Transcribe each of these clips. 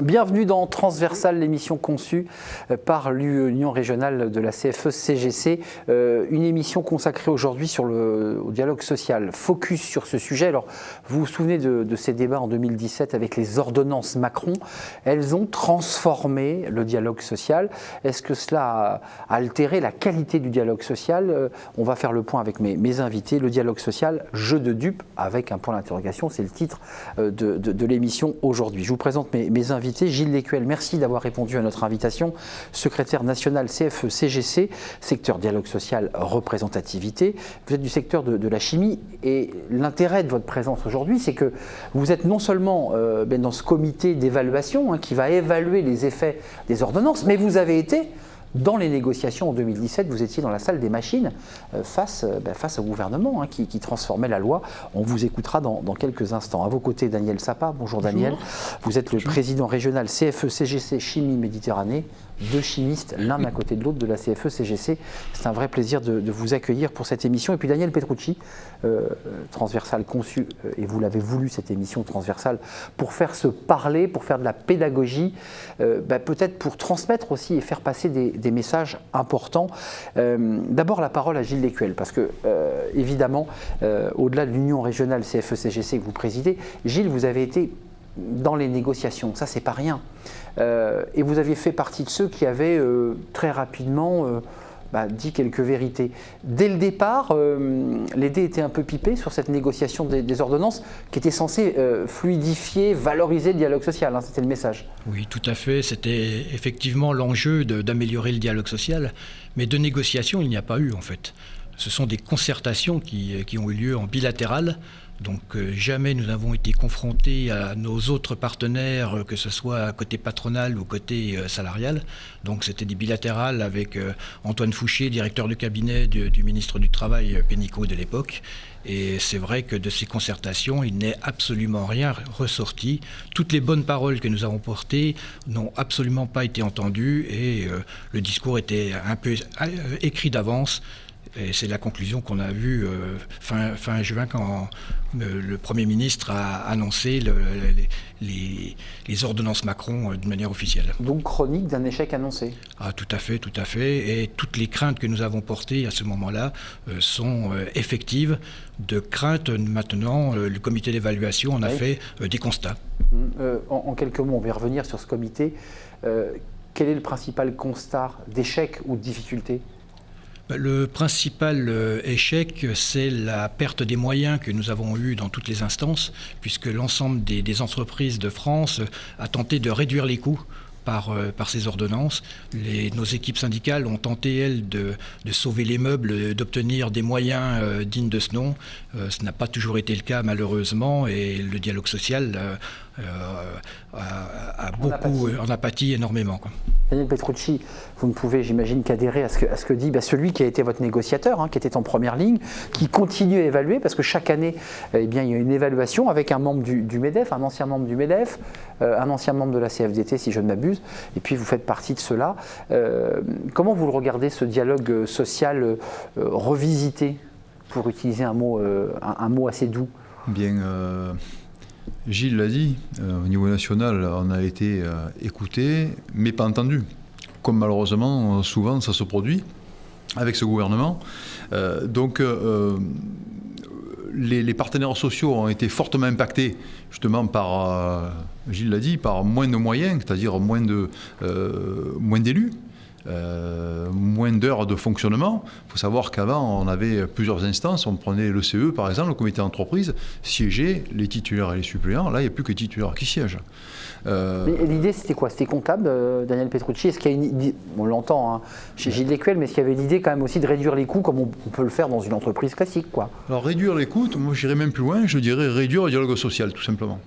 Bienvenue dans Transversal, l'émission conçue par l'Union régionale de la CFE-CGC, une émission consacrée aujourd'hui au dialogue social, focus sur ce sujet. Alors, vous vous souvenez de ces débats en 2017 avec les ordonnances Macron, elles ont transformé le dialogue social. Est-ce que cela a altéré la qualité du dialogue social? On va faire le point avec mes invités. Le dialogue social, jeu de dupes, avec un point d'interrogation, c'est le titre de l'émission aujourd'hui. Je vous présente mes invités. Gilles Lécuel, merci d'avoir répondu à notre invitation, secrétaire national CFE-CGC, secteur dialogue social, représentativité. Vous êtes du secteur de la chimie et l'intérêt de votre présence aujourd'hui, c'est que vous êtes non seulement dans ce comité d'évaluation qui va évaluer les effets des ordonnances, mais vous avez été dans les négociations en 2017, vous étiez dans la salle des machines face au gouvernement qui transformait la loi. On vous écoutera dans quelques instants. À vos côtés, Daniel Sappa. Bonjour Daniel. Vous êtes le président régional CFE-CGC Chimie Méditerranée. Deux chimistes, l'un à côté de l'autre de la CFE-CGC. C'est un vrai plaisir de vous accueillir pour cette émission. Et puis Daniel Petrucci, transversal conçu, et vous l'avez voulu cette émission transversale, pour faire se parler, pour faire de la pédagogie, peut-être pour transmettre aussi et faire passer des messages importants. D'abord la parole à Gilles Lécuel, parce que évidemment, au-delà de l'Union régionale CFE-CGC que vous présidez, Gilles, vous avez été dans les négociations, ça c'est pas rien. Et vous aviez fait partie de ceux qui avaient très rapidement dit quelques vérités. Dès le départ, les dés étaient un peu pipés sur cette négociation des ordonnances qui était censée fluidifier, valoriser le dialogue social, c'était le message. Oui, tout à fait. C'était effectivement l'enjeu d'améliorer le dialogue social, mais de négociation, il n'y a pas eu en fait. Ce sont des concertations qui ont eu lieu en bilatéral. Donc jamais nous n'avons été confrontés à nos autres partenaires, que ce soit côté patronal ou côté salarial. Donc c'était des bilatérales avec Antoine Fouché, directeur de cabinet du ministre du Travail Pénicaud de l'époque. Et c'est vrai que de ces concertations, il n'est absolument rien ressorti. Toutes les bonnes paroles que nous avons portées n'ont absolument pas été entendues et le discours était un peu écrit d'avance. Et c'est la conclusion qu'on a vue fin juin quand le Premier ministre a annoncé les ordonnances Macron de manière officielle. Donc chronique d'un échec annoncé. Ah, tout à fait, tout à fait. Et toutes les craintes que nous avons portées à ce moment-là sont effectives. De craintes, maintenant, le comité d'évaluation en a fait des constats. En quelques mots, on va revenir sur ce comité. Quel est le principal constat d'échec ou de difficulté ? Le principal échec, c'est la perte des moyens que nous avons eus dans toutes les instances, puisque l'ensemble des entreprises de France a tenté de réduire les coûts par ces ordonnances. Nos équipes syndicales ont tenté, elles, de sauver les meubles, d'obtenir des moyens dignes de ce nom. Ce n'a pas toujours été le cas, malheureusement, et le dialogue social en a pâti énormément, quoi. Daniel Petrucci, vous ne pouvez, j'imagine, qu'adhérer à ce que dit celui qui a été votre négociateur, qui était en première ligne, qui continue à évaluer, parce que chaque année, il y a une évaluation avec un membre du MEDEF, un ancien membre du MEDEF, un ancien membre de la CFDT, si je ne m'abuse, et puis vous faites partie de cela. Comment vous le regardez, ce dialogue social revisité, pour utiliser un mot assez doux? Bien, Gilles l'a dit, au niveau national, on a été écouté, mais pas entendu. Comme malheureusement, souvent, ça se produit avec ce gouvernement. Les partenaires sociaux ont été fortement impactés, justement, par, Gilles l'a dit, par moins de moyens, c'est-à-dire moins d'élus. Moins d'heures de fonctionnement. Il faut savoir qu'avant, on avait plusieurs instances. On prenait le CE, par exemple, le comité d'entreprise, siégeaient les titulaires et les suppléants. Là, il n'y a plus que les titulaires qui siègent. Mais l'idée, c'était quoi? C'était comptable, Daniel Petrucci? Est-ce qu'il y a une idée, on l'entend chez Gilles Lécuel, mais est-ce qu'il y avait l'idée quand même aussi de réduire les coûts comme on peut le faire dans une entreprise classique, quoi? Alors, réduire les coûts, moi, j'irais même plus loin. Je dirais réduire le dialogue social, tout simplement.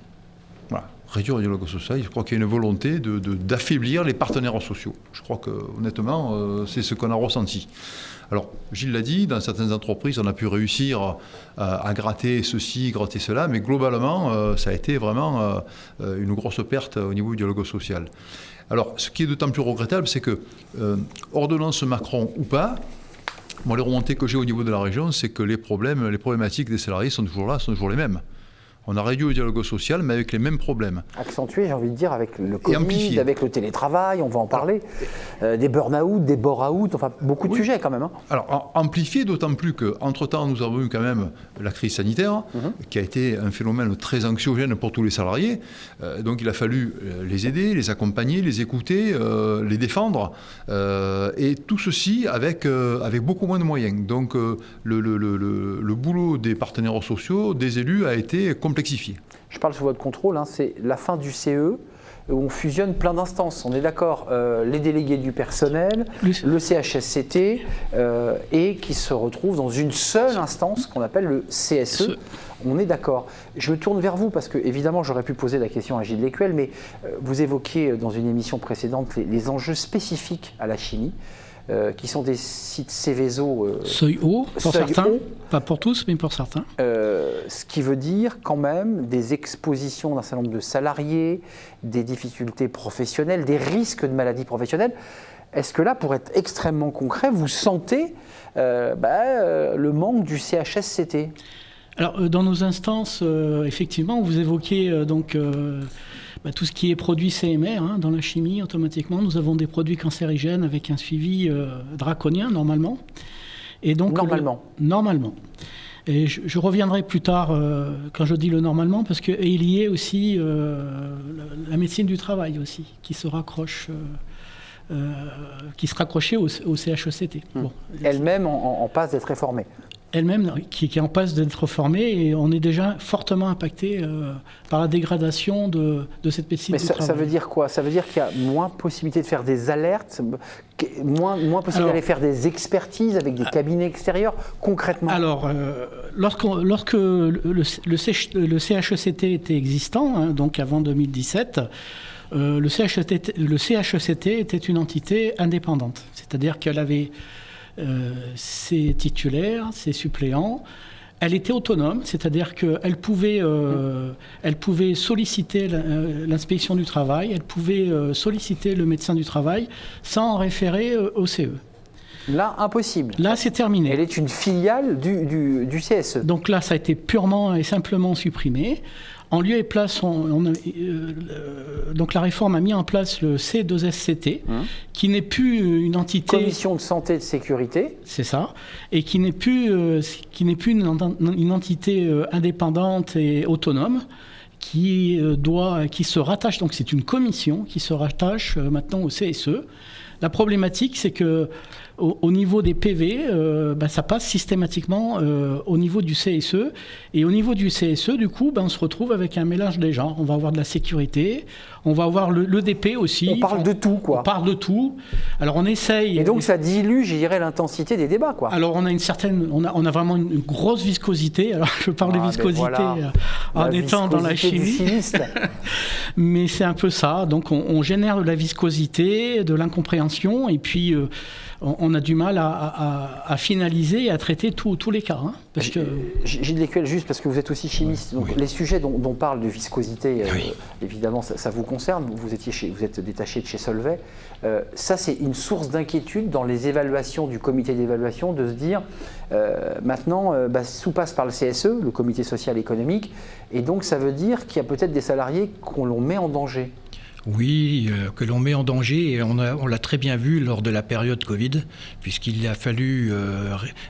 Voilà. Réduire le dialogue social, je crois qu'il y a une volonté d'affaiblir les partenaires sociaux. Je crois que, honnêtement, c'est ce qu'on a ressenti. Alors, Gilles l'a dit, dans certaines entreprises, on a pu réussir à gratter ceci, gratter cela, mais globalement, ça a été vraiment une grosse perte au niveau du dialogue social. Alors, ce qui est d'autant plus regrettable, c'est que, ordonnance Macron ou pas, les remontées que j'ai au niveau de la région, c'est que les problématiques des salariés sont toujours là, sont toujours les mêmes. On a réduit le dialogue social, mais avec les mêmes problèmes. Accentué, j'ai envie de dire, avec le Covid, avec le télétravail, on va en parler, des burn-out, des bore-out, enfin beaucoup de sujets quand même. Alors, amplifié d'autant plus qu'entre-temps, nous avons eu quand même la crise sanitaire, qui a été un phénomène très anxiogène pour tous les salariés. Donc il a fallu les aider, les accompagner, les écouter, les défendre, et tout ceci avec beaucoup moins de moyens. Donc le boulot des partenaires sociaux, des élus, a été complexifié. Je parle sous votre contrôle, c'est la fin du CE, où on fusionne plein d'instances. On est d'accord, les délégués du personnel, le CHSCT, et qui se retrouvent dans une seule instance qu'on appelle le CSE. On est d'accord. Je me tourne vers vous parce que, évidemment, j'aurais pu poser la question à Gilles Lécuel, mais vous évoquiez dans une émission précédente les enjeux spécifiques à la chimie. Qui sont des sites Céveso seuil haut pour certains, pas pour tous, mais pour certains. Ce qui veut dire quand même des expositions d'un certain nombre de salariés, des difficultés professionnelles, des risques de maladies professionnelles. Est-ce que là, pour être extrêmement concret, vous sentez le manque du CHSCT ? Alors, dans nos instances, effectivement, vous évoquez tout ce qui est produit CMR, dans la chimie, automatiquement, nous avons des produits cancérigènes avec un suivi draconien, normalement. Et donc, normalement. Et je reviendrai plus tard quand je dis le normalement, parce qu'il y a aussi la médecine du travail aussi, qui se raccroche. Qui se raccrochait au CHSCT. Bon. Elle-même en passe d'être réformée. Elle-même qui est en passe d'être formée, et on est déjà fortement impacté par la dégradation de cette médecine du travail. Ça veut dire quoi ? Ça veut dire qu'il y a moins possibilité de faire des alertes, moins possibilité d'aller faire des expertises avec des cabinets extérieurs, concrètement ? Alors, lorsque le CHSCT était existant, donc avant 2017, le CHSCT était une entité indépendante, c'est-à-dire qu'elle avait ses titulaires, ses suppléants. Elle était autonome, c'est-à-dire qu'elle pouvait solliciter l'inspection du travail, elle pouvait solliciter le médecin du travail sans en référer au CE. Là, impossible. Là, c'est terminé. Elle est une filiale du CSE. Donc là, ça a été purement et simplement supprimé. En lieu et place, donc la réforme a mis en place le C2SCT, qui n'est plus une entité... Commission de santé et de sécurité. C'est ça. Et qui n'est plus une entité indépendante et autonome, qui se rattache, donc c'est une commission qui se rattache maintenant au CSE. La problématique, c'est que au niveau des PV, ça passe systématiquement au niveau du CSE. Et au niveau du CSE, du coup, on se retrouve avec un mélange des genres. On va avoir de la sécurité, on va avoir l'EDP aussi. On parle de tout, quoi. On parle de tout. Alors on essaye... Et donc ça dilue, je dirais, l'intensité des débats, quoi. Alors on a vraiment une grosse viscosité. Alors je parle de viscosité en étant dans la chimie. Mais c'est un peu ça. Donc on génère de la viscosité, de l'incompréhension, et puis... on a du mal à finaliser et à traiter tous les cas. Parce que... Gilles Lécuel, juste parce que vous êtes aussi chimiste, donc les sujets dont parle de viscosité, évidemment, ça vous concerne. Vous êtes détaché de chez Solvay. Ça, c'est une source d'inquiétude dans les évaluations du comité d'évaluation, de se dire, maintenant, tout passe par le CSE, le comité social économique, et donc ça veut dire qu'il y a peut-être des salariés qu'on met en danger. Oui, que l'on met en danger, et on l'a très bien vu lors de la période Covid, puisqu'il a fallu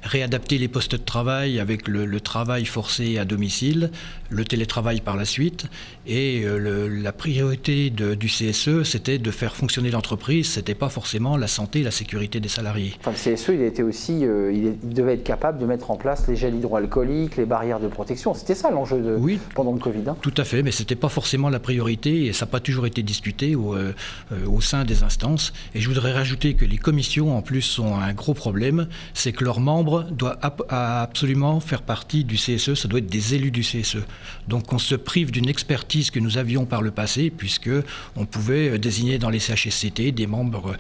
réadapter les postes de travail avec le travail forcé à domicile, le télétravail par la suite, et la priorité du CSE, c'était de faire fonctionner l'entreprise, c'était pas forcément la santé et la sécurité des salariés. Enfin, le CSE, il a été aussi, il devait être capable de mettre en place les gels hydroalcooliques, les barrières de protection, c'était ça l'enjeu pendant le Covid. Tout à fait, mais c'était pas forcément la priorité, et ça n'a pas toujours été discuté au sein des instances. Et je voudrais rajouter que les commissions, en plus, ont un gros problème, c'est que leurs membres doivent absolument faire partie du CSE, ça doit être des élus du CSE. Donc on se prive d'une expertise que nous avions par le passé, puisqu'on pouvait désigner dans les CHSCT des membres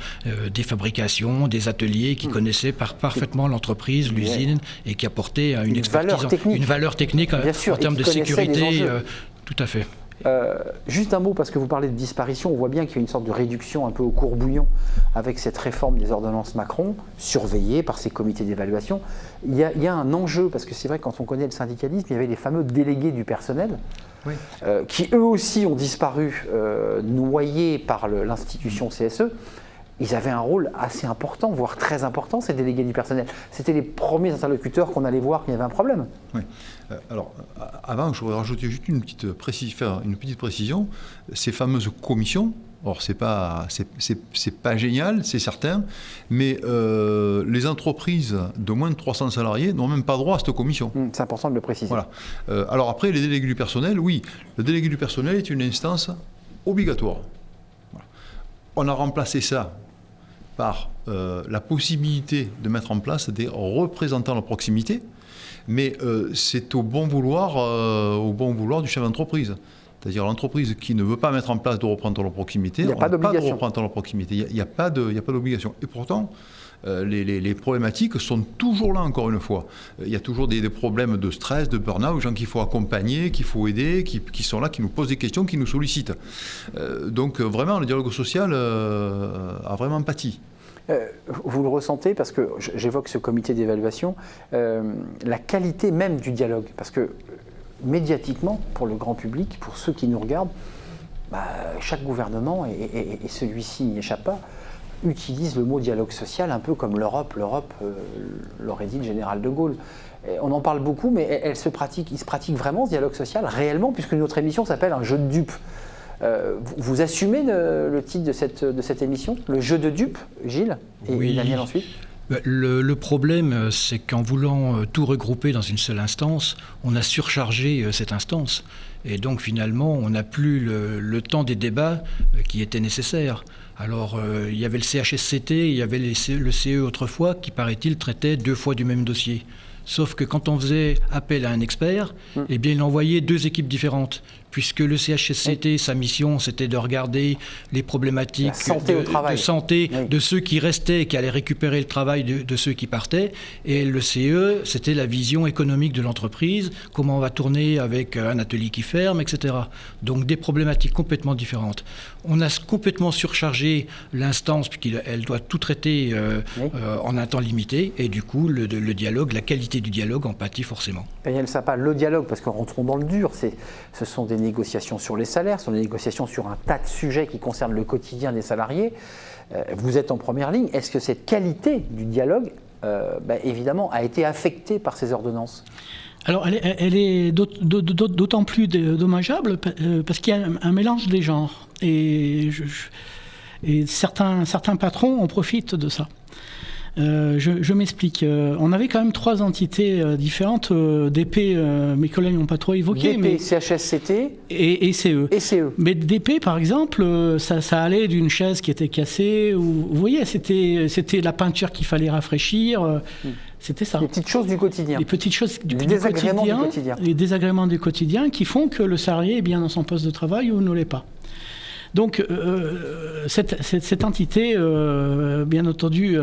des fabrications, des ateliers qui connaissaient parfaitement l'entreprise, l'usine, et qui apportaient une expertise, une valeur technique en termes de sécurité. Tout à fait. Juste un mot, parce que vous parlez de disparition, on voit bien qu'il y a une sorte de réduction un peu au courbouillon avec cette réforme des ordonnances Macron, surveillée par ces comités d'évaluation. Il y a un enjeu, parce que c'est vrai, quand on connaît le syndicalisme, il y avait les fameux délégués du personnel, oui. Qui eux aussi ont disparu, noyés par l'institution CSE. Ils avaient un rôle assez important, voire très important, ces délégués du personnel. C'était les premiers interlocuteurs qu'on allait voir qu'il y avait un problème. Oui. Alors, avant, je voudrais rajouter juste une petite précision. Ces fameuses commissions, or c'est pas génial, c'est certain, mais les entreprises de moins de 300 salariés n'ont même pas droit à cette commission. C'est important de le préciser. Voilà. Alors après, les délégués du personnel, oui, le délégué du personnel est une instance obligatoire. Voilà. On a remplacé ça par la possibilité de mettre en place des représentants de proximité, mais c'est au bon vouloir du chef d'entreprise. C'est-à-dire l'entreprise qui ne veut pas mettre en place de représentants de proximité, il n'y a pas d'obligation. De représentants de proximité. Il n'y a pas d'obligation. Et pourtant, les problématiques sont toujours là, encore une fois. Il y a toujours des problèmes de stress, de burn-out, gens qu'il faut accompagner, qu'il faut aider, qui sont là, qui nous posent des questions, qui nous sollicitent. Donc vraiment, le dialogue social a vraiment pâti. Vous le ressentez, parce que j'évoque ce comité d'évaluation, la qualité même du dialogue, parce que médiatiquement, pour le grand public, pour ceux qui nous regardent, chaque gouvernement, et celui-ci n'y échappe pas, utilise le mot dialogue social un peu comme l'Europe l'aurait dit le général de Gaulle. On en parle beaucoup, mais il se pratique vraiment ce dialogue social, réellement, puisque notre émission s'appelle un jeu de dupes. Vous assumez le titre de cette émission, le jeu de dupes, Gilles, et oui. Daniel ensuite? Le problème, c'est qu'en voulant tout regrouper dans une seule instance, on a surchargé cette instance. Et donc finalement, on n'a plus le temps des débats qui étaient nécessaires. Alors, il y avait le CHSCT, il y avait le CE autrefois, qui, paraît-il, traitait 2 fois du même dossier. Sauf que quand on faisait appel à un expert, eh bien, il envoyait 2 équipes différentes. Puisque le CHSCT, sa mission, c'était de regarder les problématiques de santé de ceux qui restaient et qui allaient récupérer le travail de ceux qui partaient. Et le CE, c'était la vision économique de l'entreprise, comment on va tourner avec un atelier qui ferme, etc. Donc des problématiques complètement différentes. On a complètement surchargé l'instance, puisqu'elle doit tout traiter en un temps limité. Et du coup, le dialogue, la qualité du dialogue en pâtit forcément. Daniel Sapin, le dialogue, parce qu'en rentrons dans le dur, ce sont des négociations sur les salaires, ce sont des négociations sur un tas de sujets qui concernent le quotidien des salariés. Vous êtes en première ligne. Est-ce que cette qualité du dialogue, évidemment, a été affectée par ces ordonnances ? Alors, elle est d'autant plus dommageable parce qu'il y a un mélange des genres. Et certains patrons en profitent de ça. Je m'explique. On avait quand même 3 entités différentes. DP, mes collègues n'ont pas trop évoqué. DP, CHSCT et CE. Et CE. Mais DP, par exemple, ça allait d'une chaise qui était cassée. Vous voyez, c'était la peinture qu'il fallait rafraîchir. C'était ça. Les petites choses du quotidien. Les petites choses du quotidien. Les désagréments du quotidien qui font que le salarié est bien dans son poste de travail ou ne l'est pas. Donc, cette entité, bien entendu,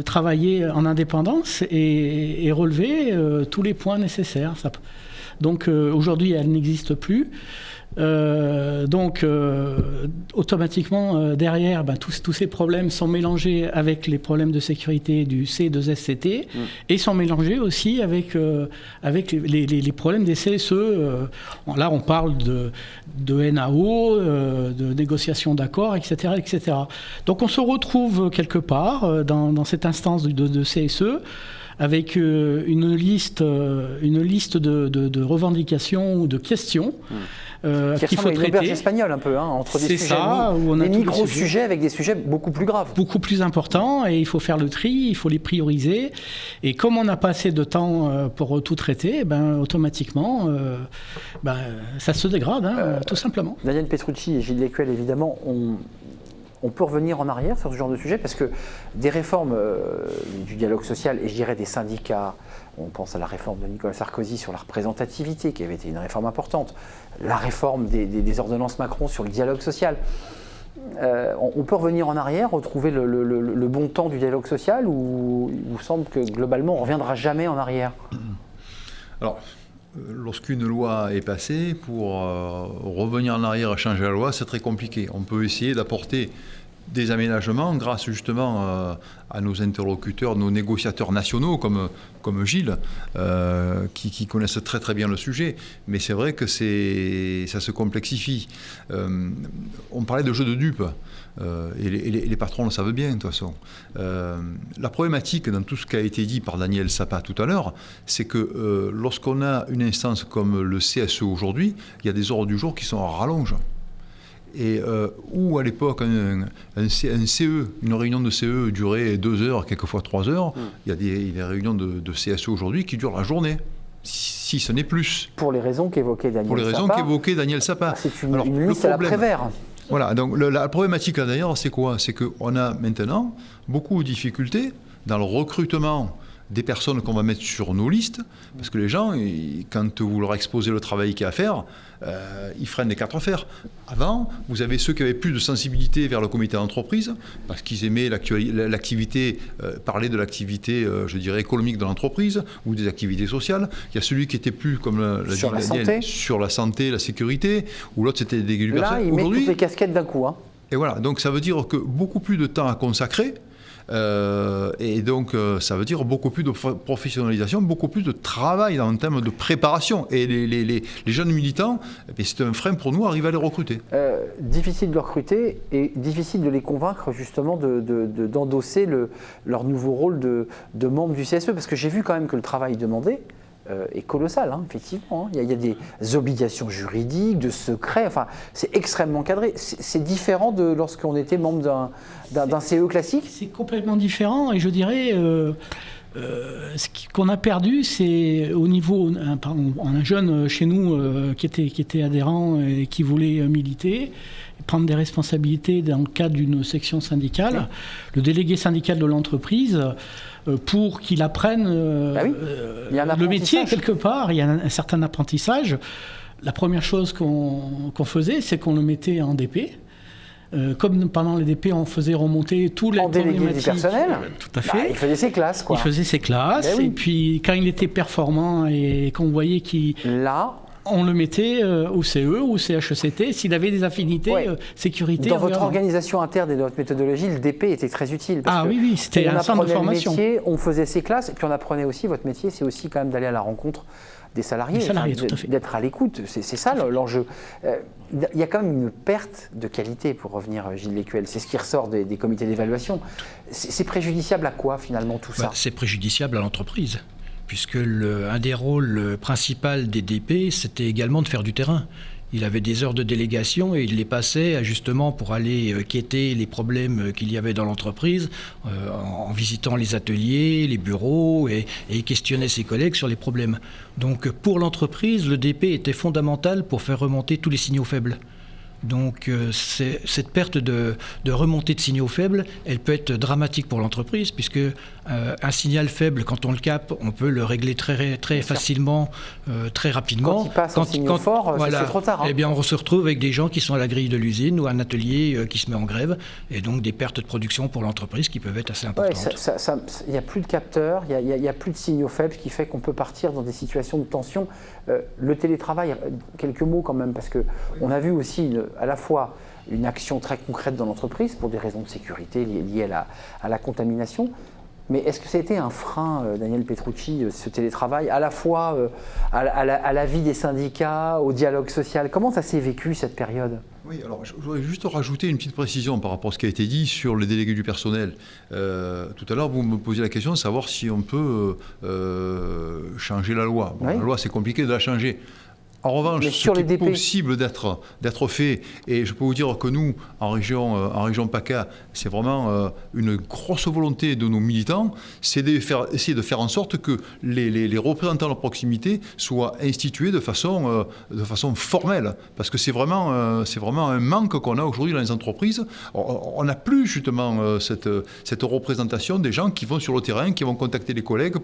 travaillait en indépendance et relevait tous les points nécessaires. Donc, aujourd'hui, elle n'existe plus. Automatiquement, derrière, tous ces problèmes sont mélangés avec les problèmes de sécurité du C2SCT et sont mélangés aussi avec les problèmes des CSE. Là, on parle de NAO, de négociation d'accords, etc., etc. Donc, on se retrouve quelque part dans cette instance de CSE avec une liste de revendications ou de questions qu'il faut traiter. Une auberge espagnole un peu, entre des sujets, des micro-sujets avec des sujets beaucoup plus graves. Beaucoup plus importants, et il faut faire le tri, il faut les prioriser. Et comme on n'a pas assez de temps pour tout traiter, automatiquement, ça se dégrade, tout simplement. Daniel Petrucci et Gilles Lécuel, évidemment, on peut revenir en arrière sur ce genre de sujet, parce que des réformes du dialogue social, et je dirais des syndicats, on pense à la réforme de Nicolas Sarkozy sur la représentativité, qui avait été une réforme importante, la réforme des ordonnances Macron sur le dialogue social. On peut revenir en arrière, retrouver le bon temps du dialogue social, ou il vous semble que globalement on ne reviendra jamais en arrière? Alors, lorsqu'une loi est passée, pour revenir en arrière et changer la loi, c'est très compliqué. On peut essayer d'apporter des aménagements grâce justement à nos interlocuteurs, nos négociateurs nationaux comme Gilles, qui connaissent très très bien le sujet. Mais c'est vrai que ça se complexifie. On parlait de jeu de dupes, et les patrons le savent bien de toute façon. La problématique dans tout ce qui a été dit par Daniel Sapin tout à l'heure, c'est que lorsqu'on a une instance comme le CSE aujourd'hui, il y a des ordres du jour qui sont en rallonge. Et où à l'époque un CE, une réunion de CE durait 2 heures, quelquefois 3 heures, il y a des réunions de CSE aujourd'hui qui durent la journée, si ce n'est plus. Pour les raisons qu'évoquait Daniel Sapin. C'est une liste à la Prévert. Voilà, donc la problématique là d'ailleurs, c'est quoi? C'est qu'on a maintenant beaucoup de difficultés dans le recrutement des personnes qu'on va mettre sur nos listes, parce que les gens, quand vous leur exposez le travail qu'il y a à faire, ils freinent des 4 fers. Avant, vous avez ceux qui avaient plus de sensibilité vers le comité d'entreprise, parce qu'ils aimaient l'activité, parler de l'activité, je dirais, économique de l'entreprise, ou des activités sociales. Il y a celui qui était plus, comme l'a dit Daniel, sur la santé, la sécurité, ou l'autre c'était des du personnel. Là, il met toutes les casquettes d'un coup. Hein. Et voilà, donc ça veut dire que beaucoup plus de temps à consacrer. Et donc, ça veut dire beaucoup plus de professionnalisation, beaucoup plus de travail en termes de préparation. Et les jeunes militants, c'est un frein pour nous, arriver à les recruter. Difficile de les recruter et difficile de les convaincre justement d'endosser leur nouveau rôle de membre du CSE, parce que j'ai vu quand même que le travail demandé est colossal, hein, effectivement. Il y a des obligations juridiques, de secret, enfin, c'est extrêmement cadré. C'est différent de lorsqu'on était membre d'un CE classique. C'est complètement différent, et je dirais, ce qu'on a perdu, c'est au niveau, un jeune chez nous qui était adhérent et qui voulait militer, prendre des responsabilités dans le cadre d'une section syndicale, oui. Le délégué syndical de l'entreprise, pour qu'il apprenne le métier quelque part, il y a un certain apprentissage. La première chose qu'on faisait, c'est qu'on le mettait en DP. Comme pendant les DP, on faisait remonter tous les délégué du personnel. Tout à fait. Il faisait ses classes, quoi. Il faisait ses classes, et puis quand il était performant et qu'on voyait qu'il... Là, on le mettait au CE ou au CHECT s'il avait des affinités sécurité. Dans votre organisation interne et dans votre méthodologie, le DP était très utile. Parce oui, c'était un centre de formation. Métier, on faisait ses classes, et puis on apprenait aussi, votre métier, c'est aussi quand même d'aller à la rencontre des salariés, d'être à l'écoute. C'est ça l'enjeu. Il y a quand même une perte de qualité, pour revenir Gilles Lécuel. C'est ce qui ressort des comités d'évaluation. C'est préjudiciable à quoi, finalement, tout ça? C'est préjudiciable à l'entreprise, puisque un des rôles principaux des DP, c'était également de faire du terrain. Il avait des heures de délégation et il les passait justement pour aller quêter les problèmes qu'il y avait dans l'entreprise en visitant les ateliers, les bureaux et questionnait ses collègues sur les problèmes. Donc pour l'entreprise, le DP était fondamental pour faire remonter tous les signaux faibles. Donc cette perte de remontée de signaux faibles, elle peut être dramatique pour l'entreprise, puisque un signal faible, quand on le capte, on peut le régler très facilement, très rapidement. Quand il passe un signal fort, c'est trop tard. Hein. Eh bien, on se retrouve avec des gens qui sont à la grille de l'usine ou un atelier qui se met en grève, et donc des pertes de production pour l'entreprise qui peuvent être assez importantes. Il n'y a plus de capteurs, il n'y a plus de signaux faibles, ce qui fait qu'on peut partir dans des situations de tension. Le télétravail, quelques mots quand même, parce qu'on a vu aussi à la fois une action très concrète dans l'entreprise pour des raisons de sécurité liées à la contamination. Mais est-ce que ça a été un frein, Daniel Petrucci, ce télétravail, à la fois à la vie des syndicats, au dialogue social? Comment ça s'est vécu, cette période? Oui, alors je voudrais juste rajouter une petite précision par rapport à ce qui a été dit sur les délégués du personnel. Tout à l'heure, vous me posiez la question de savoir si on peut changer la loi. Bon, oui. La loi, c'est compliqué de la changer. En revanche, ce qui est possible d'être fait, et je peux vous dire que nous, en région PACA, c'est vraiment une grosse volonté de nos militants, c'est d'essayer de faire en sorte que les représentants de proximité soient institués de façon formelle, parce que c'est vraiment un manque qu'on a aujourd'hui dans les entreprises. On n'a plus justement cette représentation des gens qui vont sur le terrain, qui vont contacter les collègues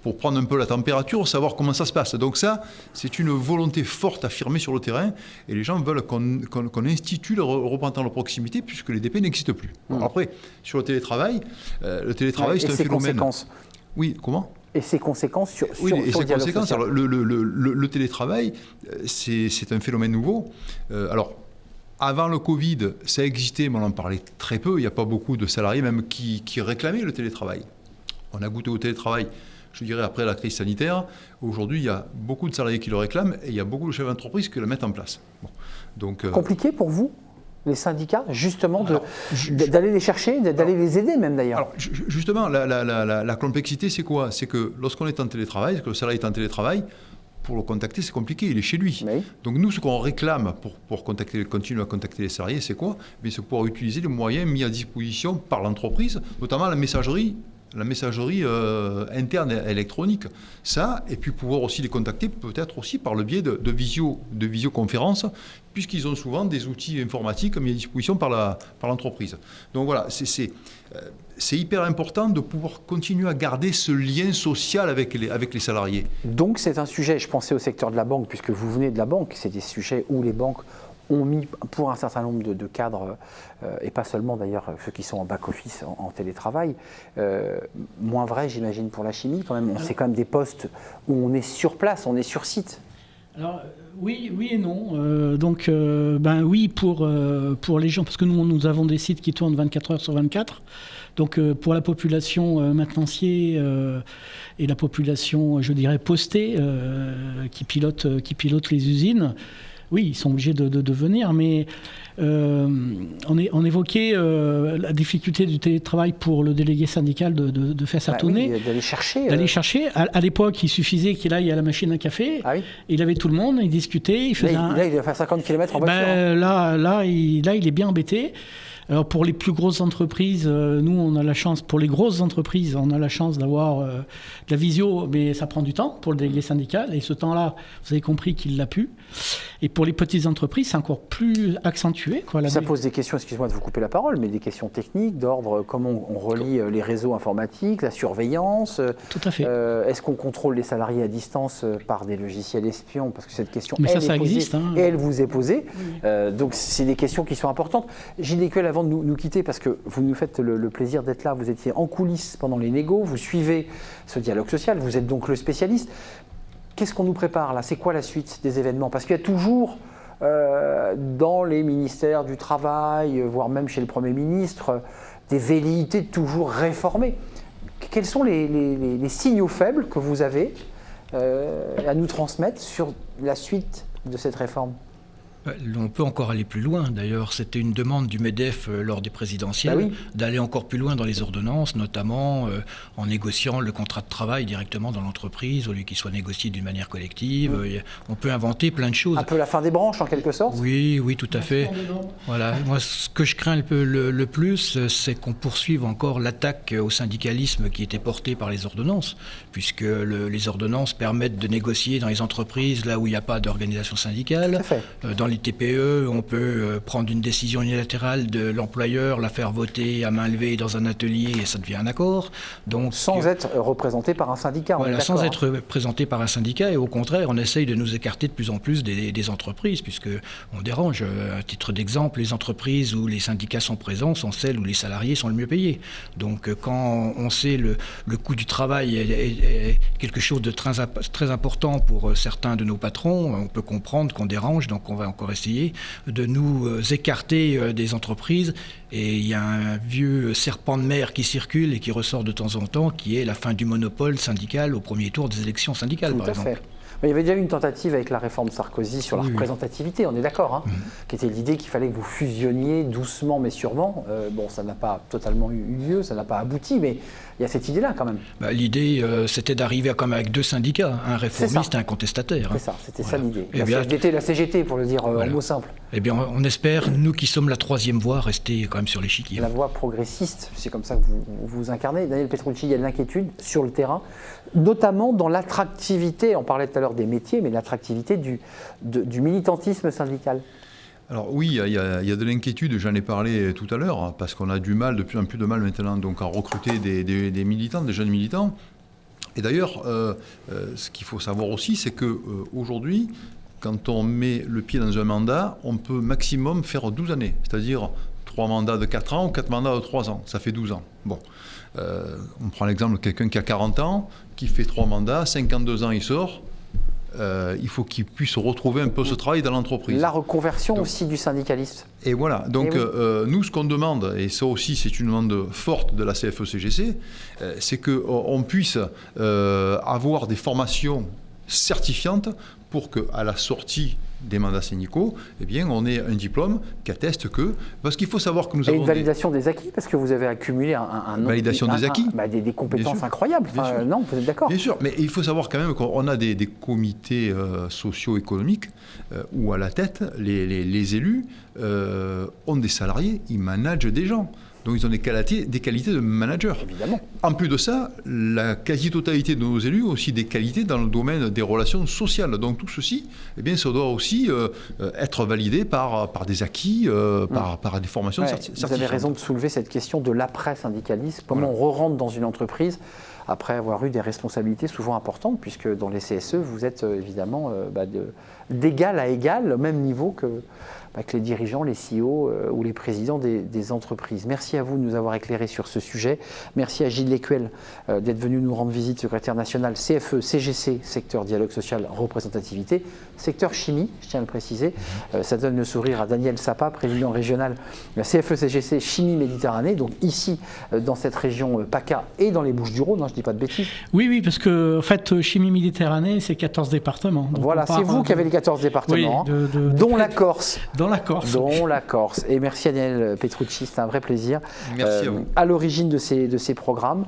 pour prendre un peu la température, savoir comment ça se passe. Donc ça, c'est une volonté forte affirmée sur le terrain, et les gens veulent qu'on institue le représentant de proximité, puisque les DP n'existent plus. Alors après, sur le télétravail, c'est un phénomène... Conséquences. Oui, comment ? Et ses conséquences sur Oui, et sur ses le dialogue conséquences. social. Alors, le télétravail, c'est un phénomène nouveau. Alors, avant le Covid, ça existait, mais on en parlait très peu. Il n'y a pas beaucoup de salariés même qui réclamaient le télétravail. On a goûté au télétravail, je dirais, après la crise sanitaire. Aujourd'hui, il y a beaucoup de salariés qui le réclament et il y a beaucoup de chefs d'entreprise qui le mettent en place. Bon. Donc, compliqué pour vous, les syndicats, justement, d'aller les chercher, d'aller les aider même d'ailleurs. Alors, justement, la complexité, c'est quoi? C'est que lorsqu'on est en télétravail, que le salarié est en télétravail, pour le contacter, c'est compliqué, il est chez lui. Oui. Donc nous, ce qu'on réclame pour continuer à contacter les salariés, c'est quoi? C'est pouvoir utiliser les moyens mis à disposition par l'entreprise, notamment la messagerie interne électronique. Ça, et puis pouvoir aussi les contacter peut-être aussi par le biais de visioconférences, puisqu'ils ont souvent des outils informatiques mis à disposition par l'entreprise. Donc voilà, c'est hyper important de pouvoir continuer à garder ce lien social avec les salariés. Donc c'est un sujet, je pensais au secteur de la banque, puisque vous venez de la banque, c'est des sujets où les banques ont mis pour un certain nombre de cadres, et pas seulement d'ailleurs ceux qui sont en back-office, en télétravail, moins vrai j'imagine pour la chimie quand même, c'est quand même des postes où on est sur place, on est sur site. Alors oui et non. Oui pour les gens, parce que nous avons des sites qui tournent 24 heures sur 24. Donc pour la population maintenancier et la population, je dirais, postée, qui pilote les usines, oui, ils sont obligés de venir, mais on évoquait la difficulté du télétravail pour le délégué syndical de faire sa tournée. Oui, d'aller chercher. À l'époque, il suffisait qu'il aille à la machine à café. Ah oui. Il avait tout le monde, il discutait. Il faisait là, il doit faire 50 km en voiture. Là, il est bien embêté. Alors pour les plus grosses entreprises, nous on a la chance, pour les grosses entreprises, on a la chance d'avoir de la visio, mais ça prend du temps pour le délégué syndical, et ce temps-là, vous avez compris qu'il l'a pu. Et pour les petites entreprises, c'est encore plus accentué. Ça pose des questions, excusez-moi de vous couper la parole, mais des questions techniques d'ordre, comment on relie les réseaux informatiques, la surveillance. Tout à fait. Est-ce qu'on contrôle les salariés à distance par des logiciels espions? Parce que cette question, mais ça existe. Et elle vous est posée. Oui. Donc c'est des questions qui sont importantes. Gilles Descuel, avant de nous quitter, parce que vous nous faites le plaisir d'être là, vous étiez en coulisses pendant les négos, vous suivez ce dialogue social, vous êtes donc le spécialiste. Qu'est-ce qu'on nous prépare là? C'est quoi la suite des événements? Parce qu'il y a toujours, dans les ministères du Travail, voire même chez le Premier ministre, des velléités de toujours réformer. Quels sont les signaux faibles que vous avez à nous transmettre sur la suite de cette réforme? On peut encore aller plus loin. D'ailleurs, c'était une demande du MEDEF lors des présidentielles d'aller encore plus loin dans les ordonnances, notamment en négociant le contrat de travail directement dans l'entreprise, au lieu qu'il soit négocié d'une manière collective. On peut inventer plein de choses. Un peu la fin des branches, en quelque sorte? Oui, tout à fait. Voilà. Moi, ce que je crains le plus, c'est qu'on poursuive encore l'attaque au syndicalisme qui était portée par les ordonnances, puisque les ordonnances permettent de négocier dans les entreprises là où il n'y a pas d'organisation syndicale. Dans les TPE, on peut prendre une décision unilatérale de l'employeur, la faire voter à main levée dans un atelier et ça devient un accord. Donc, sans être représenté par un syndicat. Voilà, sans être représenté par un syndicat, et au contraire, on essaye de nous écarter de plus en plus des entreprises, puisqu'on dérange. À titre d'exemple, les entreprises où les syndicats sont présents sont celles où les salariés sont le mieux payés. Donc quand on sait le coût du travail est quelque chose de très important pour certains de nos patrons, on peut comprendre qu'on dérange, donc on va encore essayer de nous écarter des entreprises. Et il y a un vieux serpent de mer qui circule et qui ressort de temps en temps, qui est la fin du monopole syndical au premier tour des élections syndicales, par exemple. Il y avait déjà eu une tentative avec la réforme de Sarkozy sur la représentativité, on est d'accord, qui était l'idée qu'il fallait que vous fusionniez doucement mais sûrement. Ça n'a pas totalement eu lieu, ça n'a pas abouti, mais il y a cette idée-là quand même. L'idée, c'était d'arriver quand même avec deux syndicats, un réformiste et un contestataire. C'est ça, c'était ça l'idée. La CGT, pour le dire en mots simples. Eh bien, on espère, nous qui sommes la troisième voie, rester quand même sur l'échiquier. La voie progressiste, c'est comme ça que vous incarnez. Daniel Petrucci, il y a de l'inquiétude sur le terrain, notamment dans l'attractivité, on parlait tout à l'heure des métiers, mais l'attractivité du militantisme syndical. Alors oui, il y a de l'inquiétude, j'en ai parlé tout à l'heure, parce qu'on a de plus en plus de mal maintenant donc, à recruter des militants, des jeunes militants. Et d'ailleurs, ce qu'il faut savoir aussi, c'est qu'aujourd'hui, quand on met le pied dans un mandat, on peut maximum faire 12 années, c'est-à-dire 3 mandats de 4 ans ou 4 mandats de 3 ans. Ça fait 12 ans. Bon. On prend l'exemple de quelqu'un qui a 40 ans, qui fait 3 mandats, 52 ans il sort. Il faut qu'il puisse retrouver un peu ce travail dans l'entreprise. La reconversion aussi du syndicaliste. Et voilà, donc nous ce qu'on demande, et ça aussi c'est une demande forte de la CFE-CGC, c'est qu'on puisse avoir des formations certifiantes pour qu'à la sortie des mandats syndicaux, eh bien, on ait un diplôme qui atteste que... Parce qu'il faut savoir que nous avons... Et une validation des acquis, parce que vous avez accumulé validation des acquis. Des compétences incroyables. Enfin, non, vous êtes d'accord? Bien sûr, mais il faut savoir quand même qu'on a des comités socio-économiques où à la tête, les élus ont des salariés, ils managent des gens. Donc ils ont des qualités de manager. Évidemment. En plus de ça, la quasi-totalité de nos élus ont aussi des qualités dans le domaine des relations sociales. Donc tout ceci, eh bien, ça doit aussi être validé par des acquis, par des formations certifiantes. Vous avez raison de soulever cette question de l'après-syndicalisme. Comment on re-rentre dans une entreprise après avoir eu des responsabilités souvent importantes, puisque dans les CSE, vous êtes évidemment d'égal à égal, au même niveau que les dirigeants, les CEO ou les présidents des entreprises. Merci à vous de nous avoir éclairés sur ce sujet. Merci à Gilles Lécuel d'être venu nous rendre visite, secrétaire national CFE-CGC, secteur dialogue social, représentativité, secteur chimie, je tiens à le préciser. Ça donne le sourire à Daniel Sapa, président régional CFE-CGC Chimie Méditerranée, donc ici dans cette région PACA et dans les Bouches-du-Rhône, je ne dis pas de bêtises. Oui, parce que en fait, Chimie Méditerranée, c'est 14 départements. Donc voilà, c'est vous qui avez les 14 départements, dont la Corse. Dans la Corse. Dont la Corse. Et merci à Daniel Petrucci, c'est un vrai plaisir. Merci à vous. À l'origine de ces programmes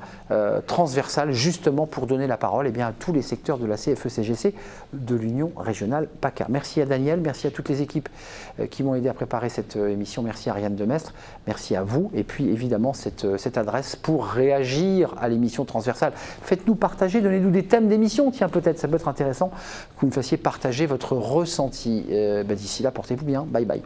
transversales, justement pour donner la parole à tous les secteurs de la CFE-CGC de l'Union régionale PACA. Merci à Daniel, merci à toutes les équipes qui m'ont aidé à préparer cette émission. Merci à Ariane Demestre, merci à vous. Et puis évidemment, cette adresse pour réagir à l'émission transversale. Faites-nous partager, donnez-nous des thèmes d'émission. Tiens, peut-être, ça peut être intéressant que vous nous fassiez partager votre ressenti. D'ici là, portez-vous bien. Bye bye.